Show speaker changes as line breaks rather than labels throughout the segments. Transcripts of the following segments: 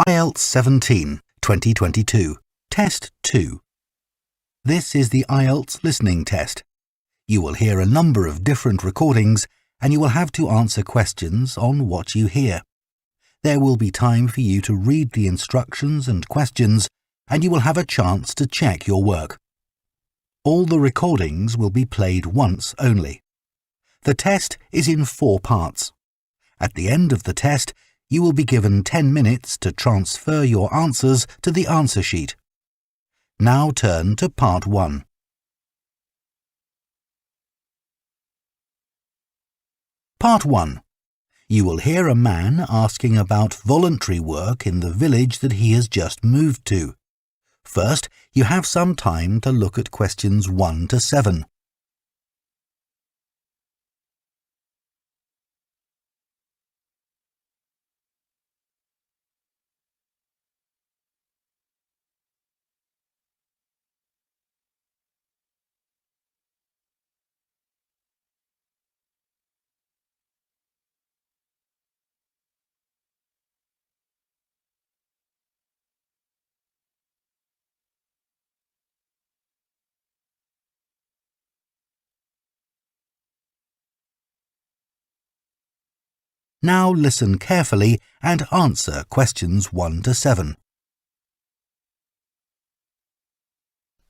IELTS 17 2022 Test 2. This is the IELTS listening test. You will hear a number of different recordings and you will have to answer questions on what you hear. There will be time for you to read the instructions and questions and you will have a chance to check your work. All the recordings will be played once only. The test is in 4 parts. At the end of the test, you will be given 10 minutes to transfer your answers to the answer sheet. Now turn to Part 1. Part 1. You will hear a man asking about voluntary work in the village that he has just moved to. First, you have some time to look at questions 1 to 7. Now listen carefully and answer questions 1 to 7.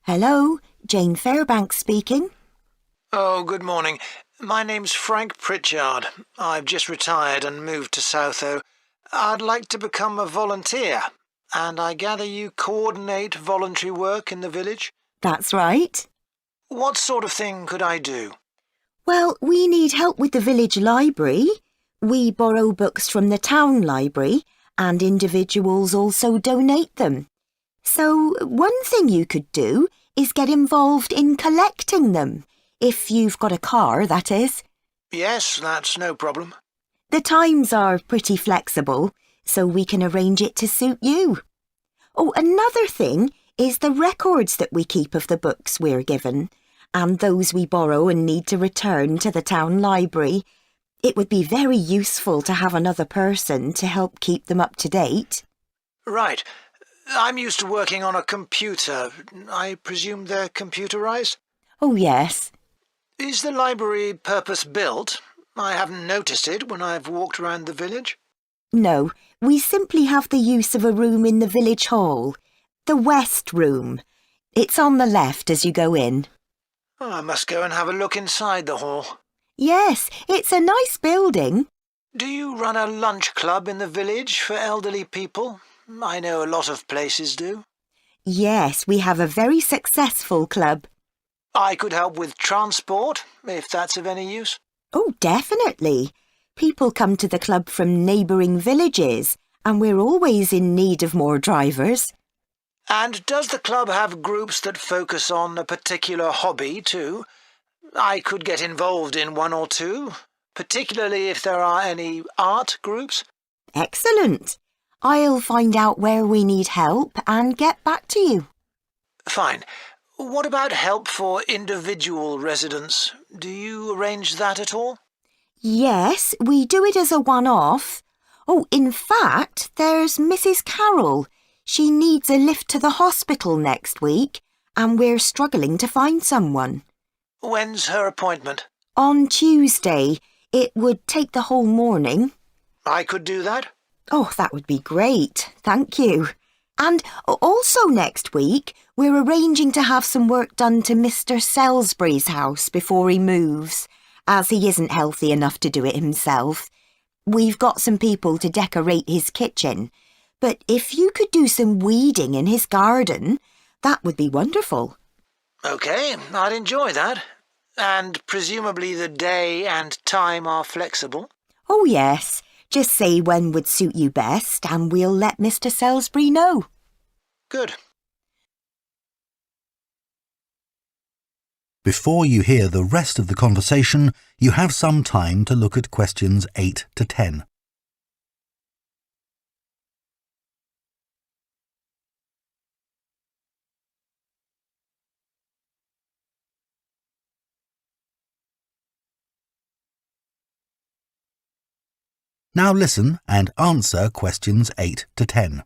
Hello, Jane Fairbanks speaking.
Oh, good morning. My name's Frank Pritchard. I've just retired and moved to Southo. I'd like to become a volunteer, and I gather you coordinate voluntary work in the village?
That's right.
What sort of thing could I do?
Well, we need help with the village library. We borrow books from the town library, and individuals also donate them. So one thing you could do is get involved in collecting them, if you've got a car, that is.
Yes, that's no problem.
The times are pretty flexible, so we can arrange it to suit you. Oh, another thing is the records that we keep of the books we're given, and those we borrow and need to return to the town library. It would be very useful to have another person to help keep them up to date.
Right. I'm used to working on a computer. I presume they're computerized?
Oh, yes.
Is the library purpose-built? I haven't noticed it when I've walked around the village.
No, we simply have the use of a room in the village hall. The West Room. It's on the left as you go in.
Oh, I must go and have a look inside the hall.
Yes, it's a nice building.
Do you run a lunch club in the village for elderly people? I know a lot of places do.
Yes, we have a very successful club.
I could help with transport, if that's of any use.
Oh, definitely. People come to the club from neighbouring villages, and we're always in need of more drivers.
And does the club have groups that focus on a particular hobby too? I could get involved in 1 or 2, particularly if there are any art groups.
Excellent. I'll find out where we need help and get back to you.
Fine. What about help for individual residents? Do you arrange that at all?
Yes, we do it as a one-off. Oh, in fact, there's Mrs. Carroll. She needs a lift to the hospital next week, and we're struggling to find someone.
When's her appointment?
On Tuesday. It would take the whole morning.
I could do that?
Oh, that would be great. Thank you. And also next week, we're arranging to have some work done to Mr. Salisbury's house before he moves, as he isn't healthy enough to do it himself. We've got some people to decorate his kitchen, but if you could do some weeding in his garden, that would be wonderful.
OK, I'd enjoy that. And presumably the day and time are flexible?
Oh, yes. Just say when would suit you best and we'll let Mr. Salisbury know.
Good.
Before you hear the rest of the conversation, you have some time to look at questions 8 to 10. Now listen and answer questions 8 to 10.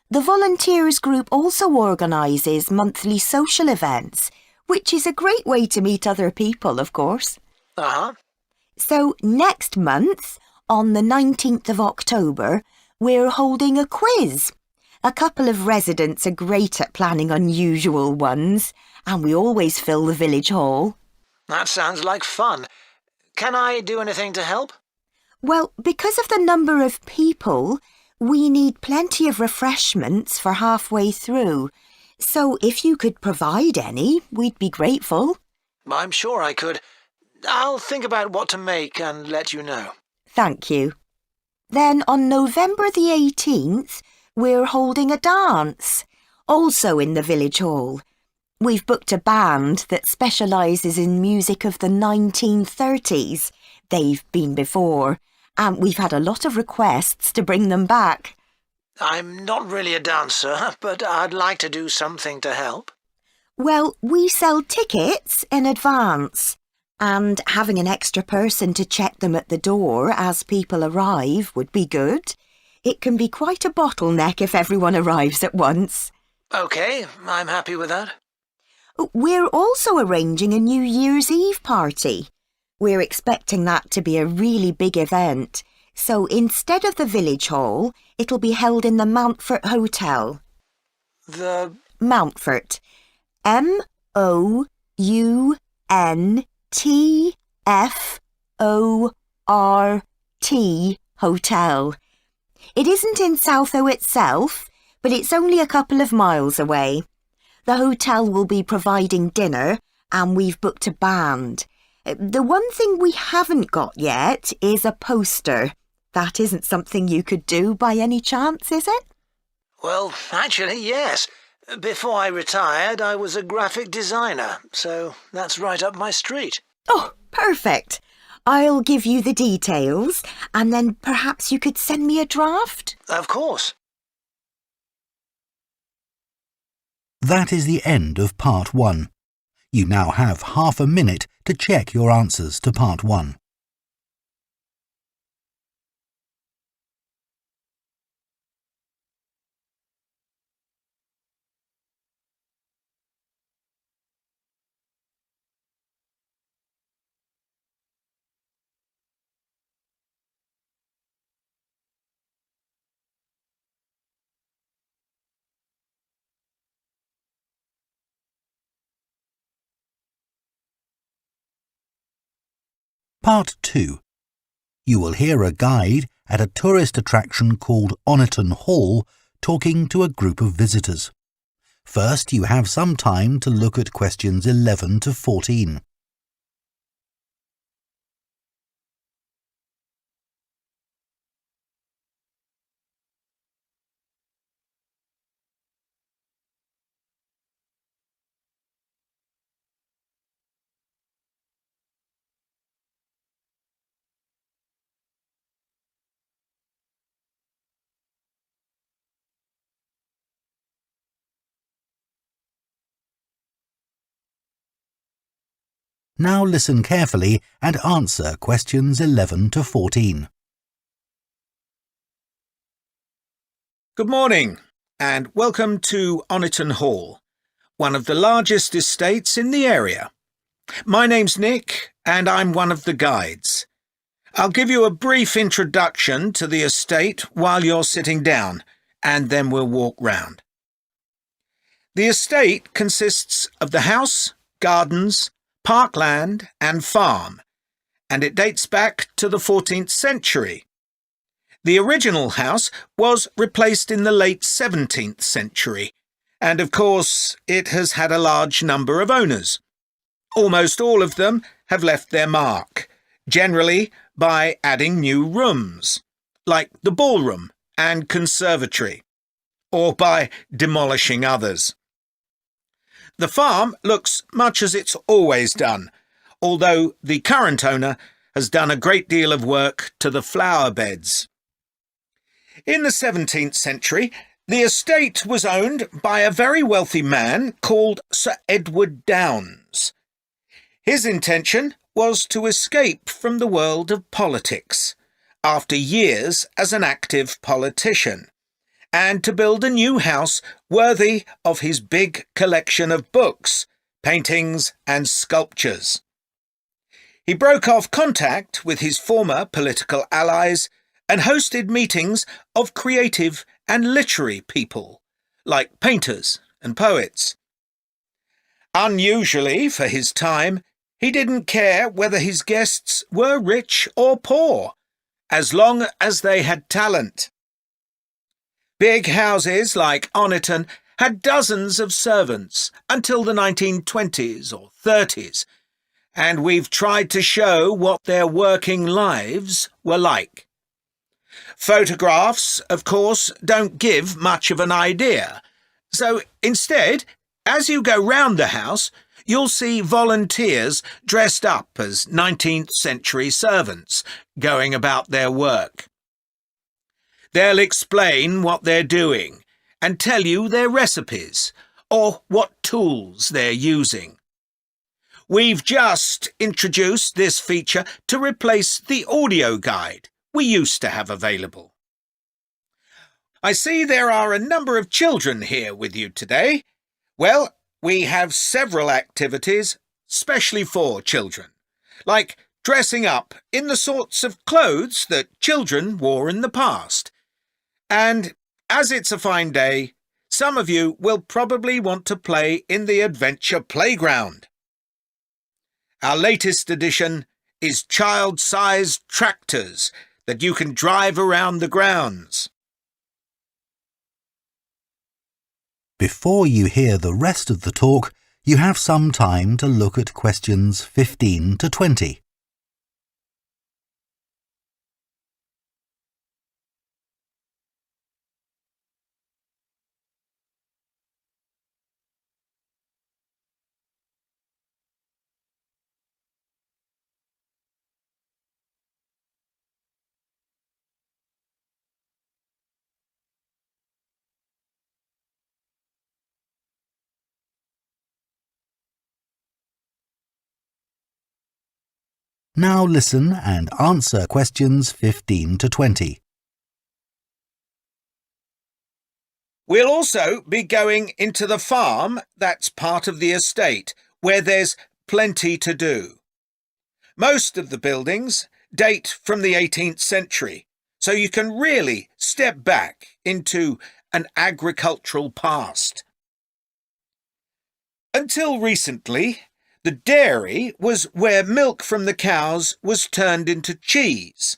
The volunteers group also organises monthly social events, which is a great way to meet other people, of course.
Uh-huh.
So next month, on the 19th of October, we're holding a quiz. A couple of residents are great at planning unusual ones, and we always fill the village hall.
That sounds like fun. Can I do anything to help?
Well, because of the number of people, we need plenty of refreshments for halfway through. So if you could provide any, we'd be grateful.
I'm sure I could. I'll think about what to make and let you know.
Thank you. Then on November the 18th, we're holding a dance, also in the village hall. We've booked a band that specialises in music of the 1930s. They've been before, and we've had a lot of requests to bring them back.
I'm not really a dancer, but I'd like to do something to help.
Well, we sell tickets in advance, and having an extra person to check them at the door as people arrive would be good. It can be quite a bottleneck if everyone arrives at once.
OK, I'm happy with that.
We're also arranging a New Year's Eve party. We're expecting that to be a really big event, so instead of the village hall, it'll be held in the Mountfort Hotel.
The...
Mountfort. M-O-U-N-T-F-O-R-T Hotel. It isn't in Southo itself, but it's only a couple of miles away. The hotel will be providing dinner, and we've booked a band. The one thing we haven't got yet is a poster. That isn't something you could do by any chance, is it?
Well, actually, yes. Before I retired, I was a graphic designer, so that's right up my street.
Oh, perfect. I'll give you the details, and then perhaps you could send me a draft?
Of course.
That is the end of Part 1. You now have half a minute to check your answers to Part 1. Part 2. You will hear a guide at a tourist attraction called Oniton Hall talking to a group of visitors. First, you have some time to look at questions 11 to 14. Now listen carefully and answer questions 11 to 14.
Good morning and welcome to Oniton Hall, one of the largest estates in the area. My name's Nick and I'm one of the guides. I'll give you a brief introduction to the estate while you're sitting down, and then we'll walk round. The estate consists of the house, gardens, parkland and farm, and it dates back to the 14th century. The original house was replaced in the late 17th century, and of course it has had a large number of owners. Almost all of them have left their mark, generally by adding new rooms, like the ballroom and conservatory, or by demolishing others. The farm looks much as it's always done, although the current owner has done a great deal of work to the flower beds. In the 17th century, the estate was owned by a very wealthy man called Sir Edward Downes. His intention was to escape from the world of politics after years as an active politician, and to build a new house worthy of his big collection of books, paintings and sculptures. He broke off contact with his former political allies and hosted meetings of creative and literary people, like painters and poets. Unusually for his time, he didn't care whether his guests were rich or poor, as long as they had talent. Big houses like Oniton had dozens of servants until the 1920s or 30s, and we've tried to show what their working lives were like. Photographs, of course, don't give much of an idea, so instead, as you go round the house, you'll see volunteers dressed up as 19th century servants going about their work. They'll explain what they're doing and tell you their recipes or what tools they're using. We've just introduced this feature to replace the audio guide we used to have available. I see there are a number of children here with you today. Well, we have several activities specially for children, like dressing up in the sorts of clothes that children wore in the past. And as it's a fine day, some of you will probably want to play in the adventure playground. Our latest addition is child-sized tractors that you can drive around the grounds.
Before you hear the rest of the talk, you have some time to look at questions 15 to 20. Now listen and answer questions 15 to 20.
We'll also be going into the farm that's part of the estate, where there's plenty to do. Most of the buildings date from the 18th century, so you can really step back into an agricultural past. Until recently, the dairy was where milk from the cows was turned into cheese.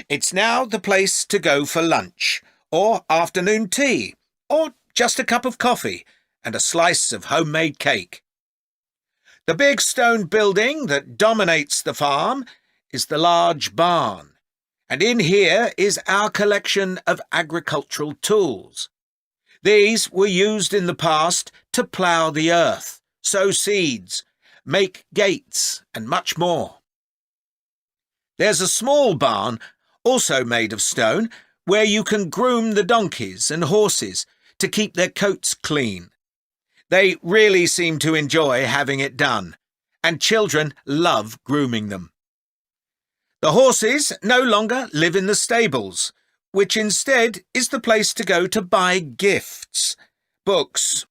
It's now the place to go for lunch, or afternoon tea, or just a cup of coffee and a slice of homemade cake. The big stone building that dominates the farm is the large barn, and in here is our collection of agricultural tools. These were used in the past to plough the earth, sow seeds, make gates, and much more. There's a small barn, also made of stone, where you can groom the donkeys and horses to keep their coats clean. They really seem to enjoy having it done, and children love grooming them. The horses no longer live in the stables, which instead is the place to go to buy gifts, books,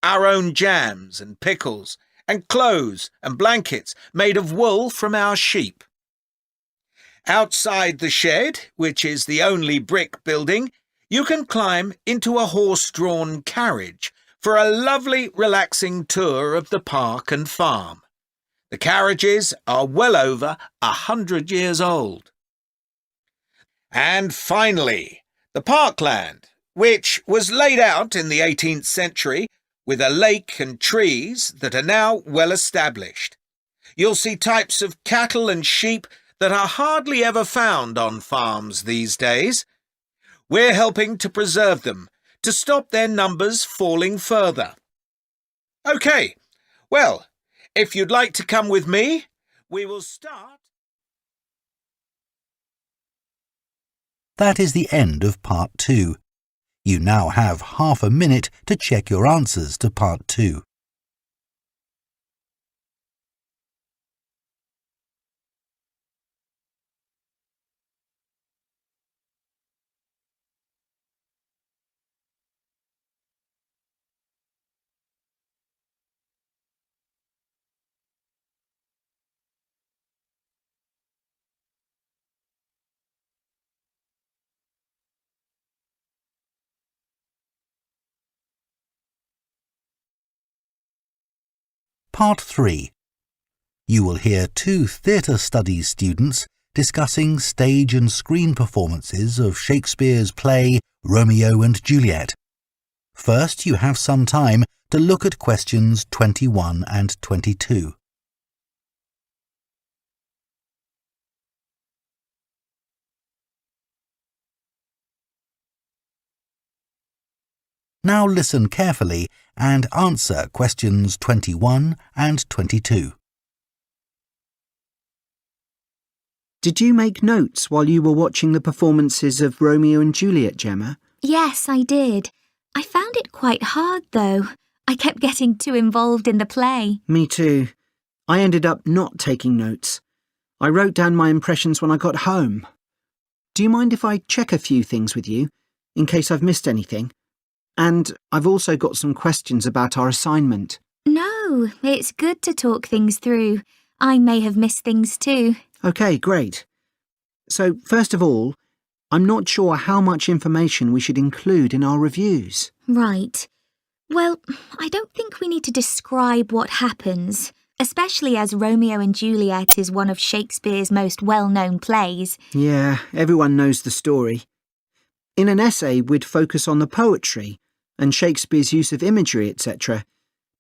our own jams and pickles, and clothes and blankets made of wool from our sheep. Outside the shed, which is the only brick building, you can climb into a horse-drawn carriage for a lovely, relaxing tour of the park and farm. The carriages are well over 100 years old. And finally, the parkland, which was laid out in the 18th century with a lake and trees that are now well established. You'll see types of cattle and sheep that are hardly ever found on farms these days. We're helping to preserve them, to stop their numbers falling further. OK, well, if you'd like to come with me, we will start.
That is the end of Part 2. You now have half a minute to check your answers to Part 2. Part 3. You will hear 2 theatre studies students discussing stage and screen performances of Shakespeare's play Romeo and Juliet. First, you have some time to look at questions 21 and 22. Now listen carefully and answer questions 21 and 22.
Did you make notes while you were watching the performances of Romeo and Juliet, Gemma?
Yes, I did. I found it quite hard, though. I kept getting too involved in the play.
Me too. I ended up not taking notes. I wrote down my impressions when I got home. Do you mind if I check a few things with you, in case I've missed anything? And I've also got some questions about our assignment.
No, it's good to talk things through. I may have missed things too.
OK, great. So, first of all, I'm not sure how much information we should include in our reviews.
Right. Well, I don't think we need to describe what happens, especially as Romeo and Juliet is one of Shakespeare's most well-known plays.
Yeah, everyone knows the story. In an essay, we'd focus on the poetry and Shakespeare's use of imagery, etc.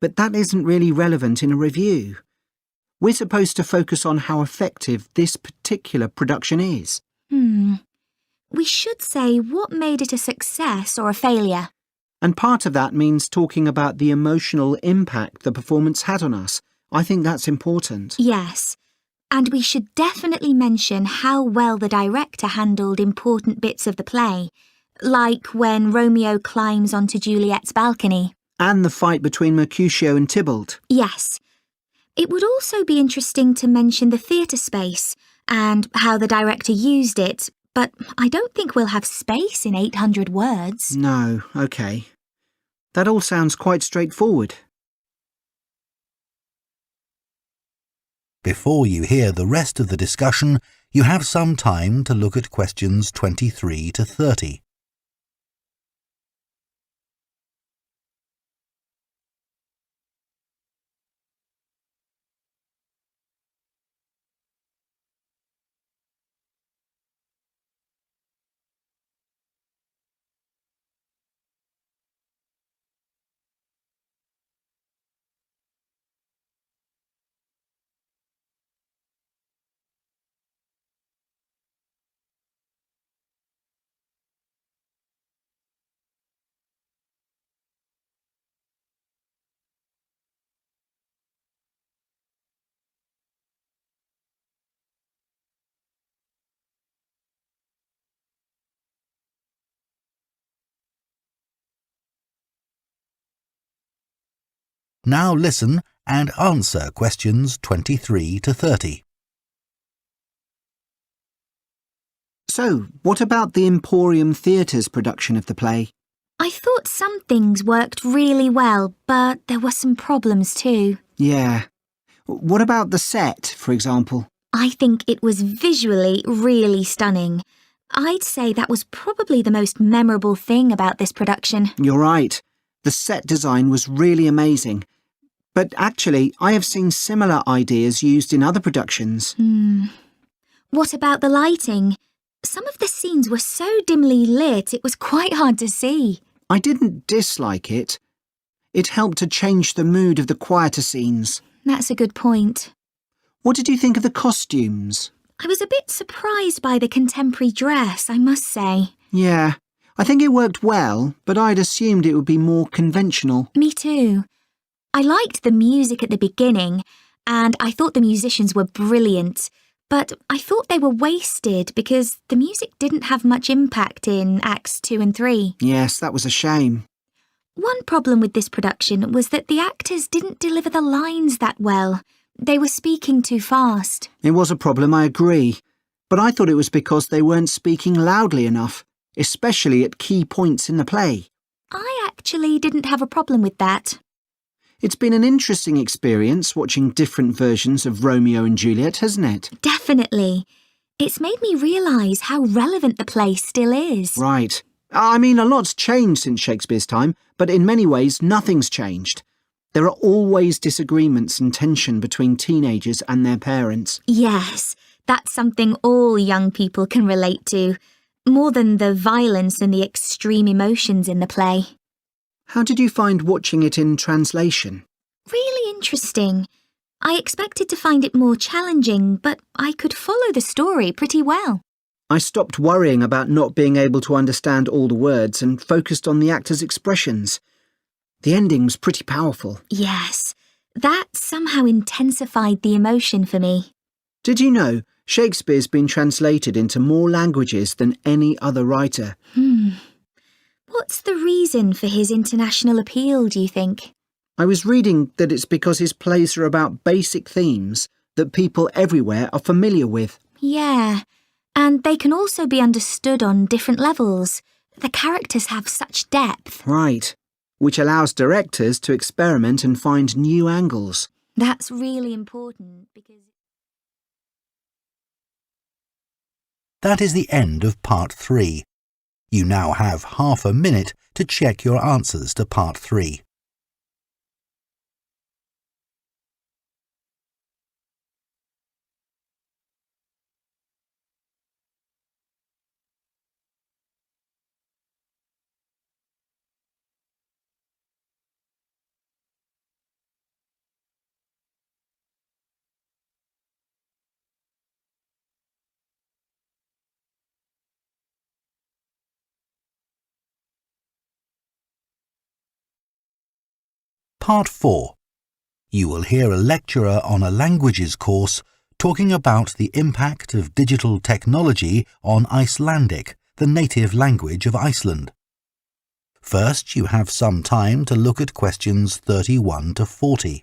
But that isn't really relevant in a review. We're supposed to focus on how effective this particular production is.
We should say what made it a success or a failure.
And part of that means talking about the emotional impact the performance had on us. I think that's important.
Yes. And we should definitely mention how well the director handled important bits of the play, like when Romeo climbs onto Juliet's balcony.
And the fight between Mercutio and Tybalt.
Yes. It would also be interesting to mention the theatre space and how the director used it, but I don't think we'll have space in 800 words.
No, OK. That all sounds quite straightforward.
Before you hear the rest of the discussion, you have some time to look at questions 23 to 30. Now listen and answer questions 23 to 30.
So, what about the Emporium Theatre's production of the play?
I thought some things worked really well, but there were some problems too.
Yeah. What about the set, for example?
I think it was visually really stunning. I'd say that was probably the most memorable thing about this production.
You're right. The set design was really amazing. But actually, I have seen similar ideas used in other productions.
What about the lighting? Some of the scenes were so dimly lit, it was quite hard to see.
I didn't dislike it. It helped to change the mood of the quieter scenes.
That's a good point.
What did you think of the costumes?
I was a bit surprised by the contemporary dress, I must say.
Yeah, I think it worked well, but I'd assumed it would be more conventional.
Me too. I liked the music at the beginning, and I thought the musicians were brilliant, but I thought they were wasted because the music didn't have much impact in Acts 2 and 3.
Yes, that was a shame.
One problem with this production was that the actors didn't deliver the lines that well. They were speaking too fast.
It was a problem, I agree. But I thought it was because they weren't speaking loudly enough, especially at key points in the play.
I actually didn't have a problem with that.
It's been an interesting experience watching different versions of Romeo and Juliet, hasn't it?
Definitely. It's made me realise how relevant the play still is.
Right. I mean, a lot's changed since Shakespeare's time, but in many ways nothing's changed. There are always disagreements and tension between teenagers and their parents.
Yes, that's something all young people can relate to, more than the violence and the extreme emotions in the play.
How did you find watching it in translation?
Really interesting. I expected to find it more challenging, but I could follow the story pretty well.
I stopped worrying about not being able to understand all the words and focused on the actors' expressions. The ending's pretty powerful.
Yes, that somehow intensified the emotion for me.
Did you know Shakespeare's been translated into more languages than any other writer?
What's the reason for his international appeal, do you think?
I was reading that it's because his plays are about basic themes that people everywhere are familiar with.
Yeah, and they can also be understood on different levels. The characters have such depth.
Right, which allows directors to experiment and find new angles.
That's really important because...
That is the end of part 3. You now have half a minute to check your answers to part 3. Part 4. You will hear a lecturer on a languages course talking about the impact of digital technology on Icelandic, the native language of Iceland. First, you have some time to look at questions 31 to 40.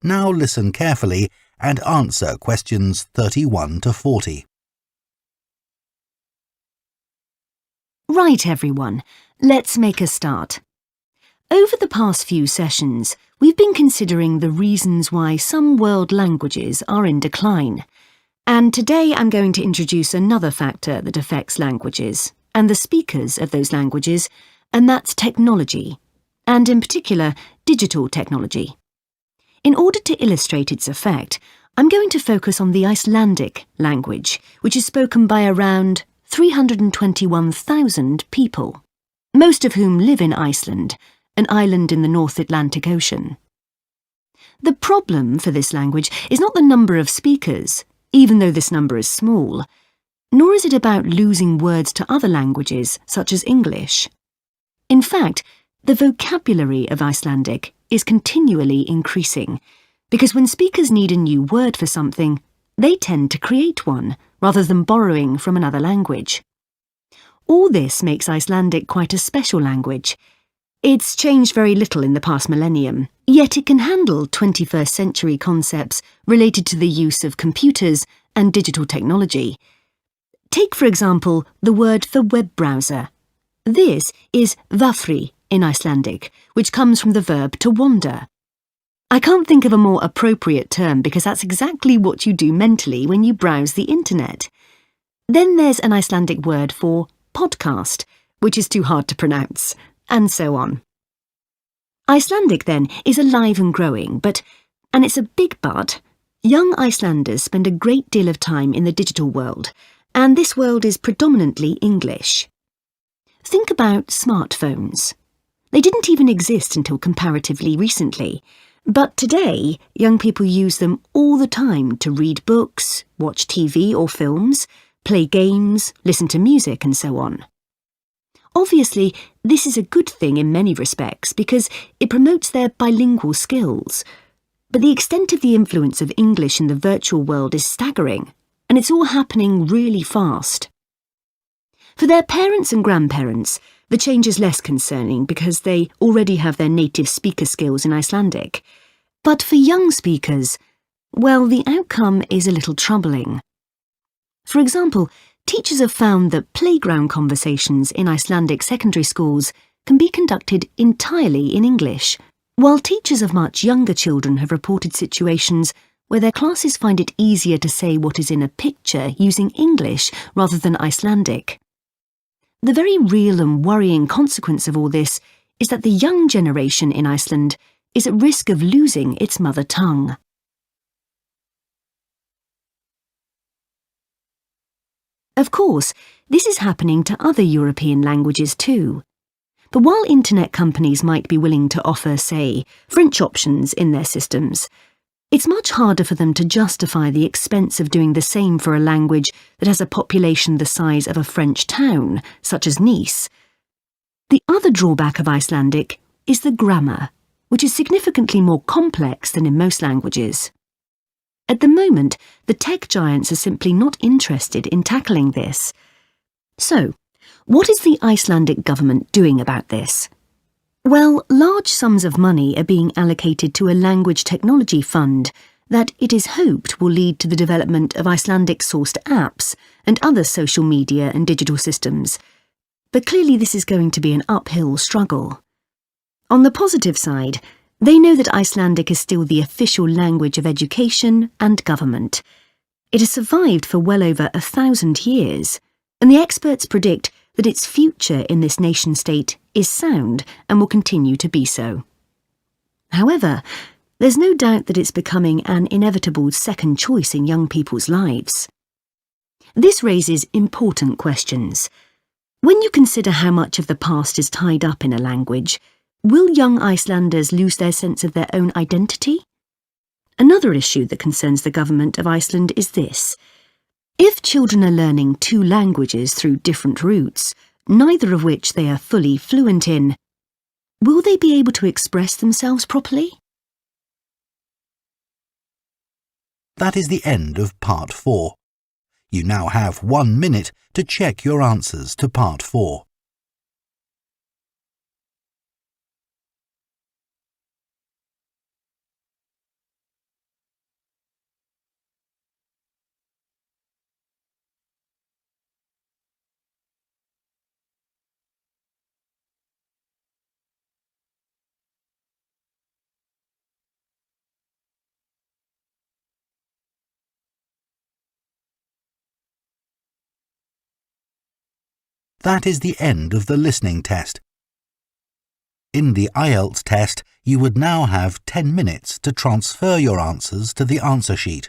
Now listen carefully and answer questions 31 to 40.
Right, everyone, let's make a start. Over the past few sessions, we've been considering the reasons why some world languages are in decline. And today I'm going to introduce another factor that affects languages and the speakers of those languages, and that's technology, and in particular, digital technology. In order to illustrate its effect, I'm going to focus on the Icelandic language, which is spoken by around 321,000 people, most of whom live in Iceland, an island in the North Atlantic Ocean. The problem for this language is not the number of speakers, even though this number is small, nor is it about losing words to other languages, such as English. In fact, the vocabulary of Icelandic is continually increasing, because when speakers need a new word for something, they tend to create one, rather than borrowing from another language. All this makes Icelandic quite a special language. It's changed very little in the past millennium, yet it can handle 21st century concepts related to the use of computers and digital technology. Take, for example, the word for web browser. This is vafri in Icelandic, which comes from the verb to wander. I can't think of a more appropriate term because that's exactly what you do mentally when you browse the internet. Then there's an Icelandic word for podcast, which is too hard to pronounce, and so on. Icelandic, then, is alive and growing, and it's a big but, young Icelanders spend a great deal of time in the digital world, and this world is predominantly English. Think about smartphones. They didn't even exist until comparatively recently, but today young people use them all the time to read books, watch TV or films, play games, listen to music and so on. Obviously, this is a good thing in many respects because it promotes their bilingual skills. But the extent of the influence of English in the virtual world is staggering, and it's all happening really fast. For their parents and grandparents, the change is less concerning because they already have their native speaker skills in Icelandic. But for young speakers, well, the outcome is a little troubling. For example, teachers have found that playground conversations in Icelandic secondary schools can be conducted entirely in English, while teachers of much younger children have reported situations where their classes find it easier to say what is in a picture using English rather than Icelandic. The very real and worrying consequence of all this is that the young generation in Iceland is at risk of losing its mother tongue. Of course, this is happening to other European languages too. But while internet companies might be willing to offer, say, French options in their systems, it's much harder for them to justify the expense of doing the same for a language that has a population the size of a French town, such as Nice. The other drawback of Icelandic is the grammar, which is significantly more complex than in most languages. At the moment, the tech giants are simply not interested in tackling this. So, what is the Icelandic government doing about this? Well, large sums of money are being allocated to a language technology fund that it is hoped will lead to the development of Icelandic-sourced apps and other social media and digital systems. But clearly this is going to be an uphill struggle. On the positive side, they know that Icelandic is still the official language of education and government. It has survived for well over 1,000 years, and the experts predict that its future in this nation-state is sound and will continue to be so. However, there's no doubt that it's becoming an inevitable second choice in young people's lives. This raises important questions. When you consider how much of the past is tied up in a language, will young Icelanders lose their sense of their own identity? Another issue that concerns the government of Iceland is this. If children are learning 2 languages through different routes, neither of which they are fully fluent in, will they be able to express themselves properly?
That is the end of Part 4. You now have 1 minute to check your answers to Part 4. That is the end of the listening test. In the IELTS test, you would now have 10 minutes to transfer your answers to the answer sheet.